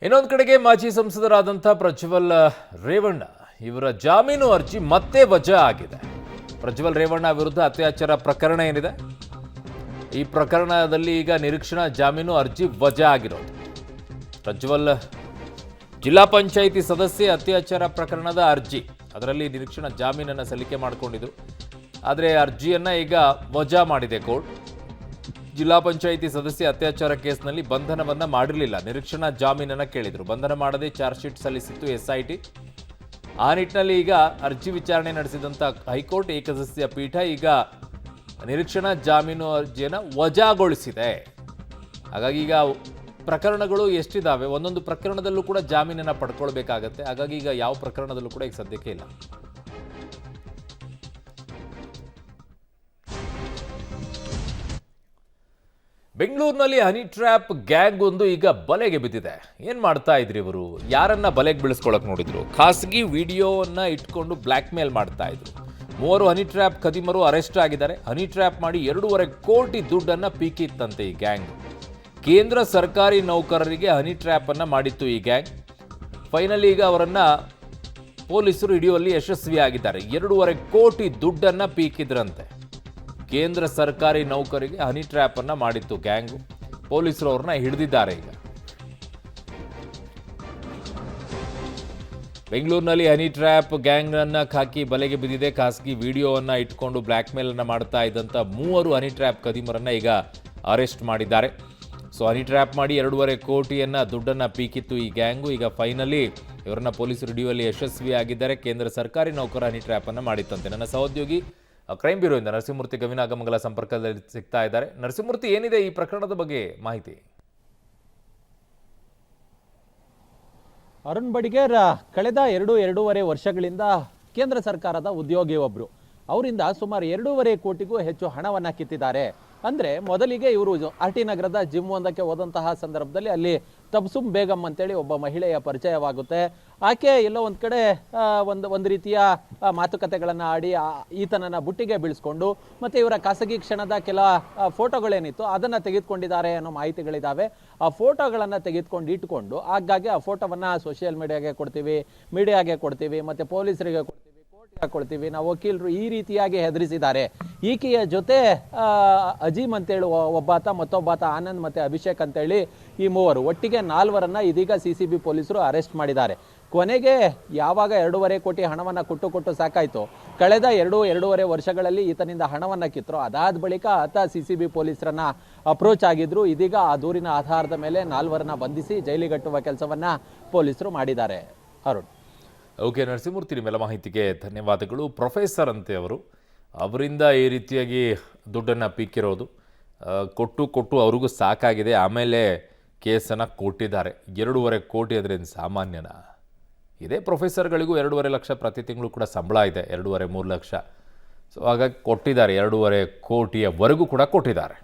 ಇನ್ನೊಂದು ಕಡೆಗೆ ಮಾಜಿ ಸಂಸದರಾದಂಥ ಪ್ರಜ್ವಲ್ ರೇವಣ್ಣ ಇವರ ಜಾಮೀನು ಅರ್ಜಿ ಮತ್ತೆ ವಜಾ ಆಗಿದೆ. ಪ್ರಜ್ವಲ್ ರೇವಣ್ಣ ವಿರುದ್ಧ ಅತ್ಯಾಚಾರ ಪ್ರಕರಣ ಏನಿದೆ, ಈ ಪ್ರಕರಣದಲ್ಲಿ ಈಗ ನಿರೀಕ್ಷಣಾ ಜಾಮೀನು ಅರ್ಜಿ ವಜಾ ಆಗಿರೋದು. ಪ್ರಜ್ವಲ್ ಜಿಲ್ಲಾ ಪಂಚಾಯಿತಿ ಸದಸ್ಯೆ ಅತ್ಯಾಚಾರ ಪ್ರಕರಣದ ಅರ್ಜಿ, ಅದರಲ್ಲಿ ನಿರೀಕ್ಷಣಾ ಜಾಮೀನನ್ನು ಸಲ್ಲಿಕೆ ಮಾಡಿಕೊಂಡಿದ್ರು. ಆದರೆ ಅರ್ಜಿಯನ್ನು ಈಗ ವಜಾ ಮಾಡಿದೆ ಕೋರ್ಟ್. ಜಿಲ್ಲಾ ಪಂಚಾಯಿತಿ ಸದಸ್ಯ ಅತ್ಯಾಚಾರ ಕೇಸ್ನಲ್ಲಿ ಬಂಧನವನ್ನ ಮಾಡಿರಲಿಲ್ಲ, ನಿರೀಕ್ಷಣಾ ಜಾಮೀನನ್ನು ಕೇಳಿದರು. ಬಂಧನ ಮಾಡದೆ ಚಾರ್ಜ್ ಶೀಟ್ ಸಲ್ಲಿಸಿತ್ತು ಎಸ್ಐಟಿ. ಆ ನಿಟ್ಟಿನಲ್ಲಿ ಈಗ ಅರ್ಜಿ ವಿಚಾರಣೆ ನಡೆಸಿದಂಥ ಹೈಕೋರ್ಟ್ ಏಕಸದಸ್ಯ ಪೀಠ ಈಗ ನಿರೀಕ್ಷಣಾ ಜಾಮೀನು ಅರ್ಜಿಯನ್ನು ವಜಾಗೊಳಿಸಿದೆ. ಹಾಗಾಗಿ ಈಗ ಪ್ರಕರಣಗಳು ಎಷ್ಟಿದ್ದಾವೆ, ಒಂದೊಂದು ಪ್ರಕರಣದಲ್ಲೂ ಕೂಡ ಜಾಮೀನನ್ನು ಪಡ್ಕೊಳ್ಬೇಕಾಗತ್ತೆ. ಹಾಗಾಗಿ ಈಗ ಯಾವ ಪ್ರಕರಣದಲ್ಲೂ ಕೂಡ ಈಗ ಸದ್ಯಕ್ಕೆ ಇಲ್ಲ. ಬೆಂಗಳೂರಿನಲ್ಲಿ ಹನಿ ಟ್ರ್ಯಾಪ್ ಗ್ಯಾಂಗ್ ಒಂದು ಈಗ ಬಲೆಗೆ ಬಿದ್ದಿದೆ. ಏನ್ ಮಾಡ್ತಾ ಇದ್ರಿ ಇವರು? ಯಾರನ್ನ ಬಲೆಗೆ ಬೀಳಿಸ್ಕೊಳಕ್ ನೋಡಿದ್ರು? ಖಾಸಗಿ ವಿಡಿಯೋವನ್ನ ಇಟ್ಕೊಂಡು ಬ್ಲ್ಯಾಕ್ ಮೇಲ್ ಮಾಡ್ತಾ ಇದ್ರು. 3 ಹನಿ ಟ್ರ್ಯಾಪ್ ಖದೀಮರು ಅರೆಸ್ಟ್ ಆಗಿದ್ದಾರೆ. ಹನಿ ಟ್ರ್ಯಾಪ್ ಮಾಡಿ 2.5 ಕೋಟಿ ದುಡ್ಡನ್ನ ಪೀಕಿತ್ತಂತೆ ಈ ಗ್ಯಾಂಗ್. ಕೇಂದ್ರ ಸರ್ಕಾರಿ ನೌಕರರಿಗೆ ಹನಿ ಟ್ರ್ಯಾಪ್ ಅನ್ನ ಮಾಡಿತ್ತು ಈ ಗ್ಯಾಂಗ್. ಫೈನಲಿ ಈಗ ಅವರನ್ನ ಪೊಲೀಸರು ಹಿಡಿಯುವಲ್ಲಿ ಯಶಸ್ವಿಯಾಗಿದ್ದಾರೆ. 2.5 ಕೋಟಿ ದುಡ್ಡನ್ನ ಪೀಕಿದ್ರಂತೆ. ಕೇಂದ್ರ ಸರ್ಕಾರಿ ನೌಕರಿಗೆ ಹನಿ ಟ್ರ್ಯಾಪ್ ಅನ್ನ ಮಾಡಿತ್ತು ಗ್ಯಾಂಗು. ಪೊಲೀಸರು ಅವ್ರನ್ನ ಹಿಡಿದಿದ್ದಾರೆ. ಈಗ ಬೆಂಗಳೂರಿನಲ್ಲಿ ಹನಿ ಟ್ರ್ಯಾಪ್ ಗ್ಯಾಂಗ್ ಅನ್ನ ಹಾಕಿ ಬಲೆಗೆ ಬಿದ್ದಿದೆ. ಖಾಸಗಿ ವಿಡಿಯೋವನ್ನ ಇಟ್ಕೊಂಡು ಬ್ಲ್ಯಾಕ್ ಮೇಲ್ ಅನ್ನ ಮಾಡ್ತಾ ಇದ್ದಂಥ 3 ಹನಿ ಟ್ರ್ಯಾಪ್ ಖದೀಮರನ್ನ ಈಗ ಅರೆಸ್ಟ್ ಮಾಡಿದ್ದಾರೆ. ಸೊ ಹನಿ ಟ್ರ್ಯಾಪ್ ಮಾಡಿ 2.5 ಕೋಟಿಯನ್ನ ದುಡ್ಡನ್ನ ಪೀಕಿತ್ತು ಈ ಗ್ಯಾಂಗು. ಈಗ ಫೈನಲಿ ಇವರನ್ನ ಪೊಲೀಸರು ಹಿಡಿಯುವಲ್ಲಿ ಯಶಸ್ವಿಯಾಗಿದ್ದಾರೆ. ಕೇಂದ್ರ ಸರ್ಕಾರಿ ನೌಕರ ಹನಿ ಟ್ರ್ಯಾಪ್ ಅನ್ನ ಮಾಡಿತ್ತಂತೆ. ನನ್ನ ಸಹೋದ್ಯೋಗಿ ಕ್ರೈಮ್ ಬ್ಯೂರೋಯಿಂದ ನರಸಿಂಹಮೂರ್ತಿ ಗವಿನಾಗಮಂಗಲ ಸಂಪರ್ಕದಲ್ಲಿ ಸಿಗ್ತಾ ಇದ್ದಾರೆ. ನರಸಿಂಹಮೂರ್ತಿ, ಏನಿದೆ ಈ ಪ್ರಕರಣದ ಬಗ್ಗೆ ಮಾಹಿತಿ? ಅರುಣ್ ಬಡಿಗೇರ್ ಕಳೆದ 2.5 ವರ್ಷಗಳಿಂದ ಕೇಂದ್ರ ಸರ್ಕಾರದ ಉದ್ಯೋಗಿ ಒಬ್ಬರು. ಅವರಿಂದ ಸುಮಾರು 2.5 ಕೋಟಿಗೂ ಹೆಚ್ಚು ಹಣವನ್ನು ಕಿತ್ತಿದ್ದಾರೆ. ಅಂದರೆ ಮೊದಲಿಗೆ ಇವರು ಆರ್ ಟಿ ನಗರದ ಜಿಮ್ ಒಂದಕ್ಕೆ ಹೋದಂತಹ ಸಂದರ್ಭದಲ್ಲಿ ಅಲ್ಲಿ ತಬ್ಸುಮ್ ಬೇಗಂ ಅಂತೇಳಿ ಒಬ್ಬ ಮಹಿಳೆಯ ಪರಿಚಯವಾಗುತ್ತೆ. ಆಕೆ ಎಲ್ಲೋ ಒಂದು ಕಡೆ ಒಂದು ರೀತಿಯ ಮಾತುಕತೆಗಳನ್ನು ಆಡಿ ಈತನನ್ನು ಬುಟ್ಟಿಗೆ ಬೀಳಿಸ್ಕೊಂಡು ಮತ್ತು ಇವರ ಖಾಸಗಿ ಕ್ಷಣದ ಕೆಲ ಫೋಟೋಗಳೇನಿತ್ತು ಅದನ್ನು ತೆಗೆದುಕೊಂಡಿದ್ದಾರೆ ಅನ್ನೋ ಮಾಹಿತಿಗಳಿದ್ದಾವೆ. ಆ ಫೋಟೋಗಳನ್ನು ತೆಗೆದುಕೊಂಡು ಇಟ್ಕೊಂಡು ಆಗಾಗ್ಗೆ ಆ ಫೋಟೋವನ್ನು ಸೋಷಿಯಲ್ ಮೀಡಿಯಾಗೆ ಕೊಡ್ತೀವಿ ಮತ್ತು ಪೊಲೀಸರಿಗೆ ಕೊಡ್ತೀವಿ, ನಾವು ವಕೀಲರು, ಈ ರೀತಿಯಾಗಿ ಹೆದರಿಸಿದ್ದಾರೆ. ಈಕೆಯ ಜೊತೆ ಅಜೀಮ್ ಅಂತೇಳಿ ಒಬ್ಬಾತ, ಮತ್ತೊಬ್ಬಾತ ಆನಂದ್ ಮತ್ತು ಅಭಿಷೇಕ್ ಅಂತೇಳಿ ಈ 3 ಒಟ್ಟಿಗೆ 4ರನ್ನ ಇದೀಗ CCB ಪೊಲೀಸರು ಅರೆಸ್ಟ್ ಮಾಡಿದ್ದಾರೆ. ಕೊನೆಗೆ ಯಾವಾಗ 2.5 ಕೋಟಿ ಹಣವನ್ನು ಕೊಟ್ಟು ಸಾಕಾಯಿತು, ಕಳೆದ 2.5 ವರ್ಷಗಳಲ್ಲಿ ಈತನಿಂದ ಹಣವನ್ನು ಕಿತ್ತರು. ಅದಾದ ಬಳಿಕ ಆತ CCB ಪೊಲೀಸರನ್ನ ಅಪ್ರೋಚ್ ಆಗಿದ್ರು. ಇದೀಗ ಆ ದೂರಿನ ಆಧಾರದ ಮೇಲೆ 4ರನ್ನ ಬಂಧಿಸಿ ಜೈಲಿಗಟ್ಟುವ ಕೆಲಸವನ್ನ ಪೊಲೀಸರು ಮಾಡಿದ್ದಾರೆ. ಅರುಣ್. ಓಕೆ ನರಸಿಂಹಮೂರ್ತಿ, ನಿಮ್ಮೆಲ್ಲ ಮಾಹಿತಿಗೆ ಧನ್ಯವಾದಗಳು. ಪ್ರೊಫೆಸರ್ ಅಂತೆ ಅವರಿಂದ ಈ ರೀತಿಯಾಗಿ ದುಡ್ಡನ್ನು ಪೀಕಿರೋದು ಕೊಟ್ಟು ಅವ್ರಿಗೂ ಸಾಕಾಗಿದೆ. ಆಮೇಲೆ ಕೇಸನ್ನು ಕೊಟ್ಟಿದ್ದಾರೆ. 2.5 ಕೋಟಿ ಅಂದರೆ ಸಾಮಾನ್ಯನ? ಇದೇ ಪ್ರೊಫೆಸರ್ಗಳಿಗೂ 2.5 ಲಕ್ಷ ಪ್ರತಿ ತಿಂಗಳು ಕೂಡ ಸಂಬಳ ಇದೆ, 2.5-3 ಲಕ್ಷ. ಸೊ ಹಾಗಾಗಿ ಕೊಟ್ಟಿದ್ದಾರೆ, 2.5 ಕೋಟಿಯವರೆಗೂ ಕೂಡ ಕೊಟ್ಟಿದ್ದಾರೆ.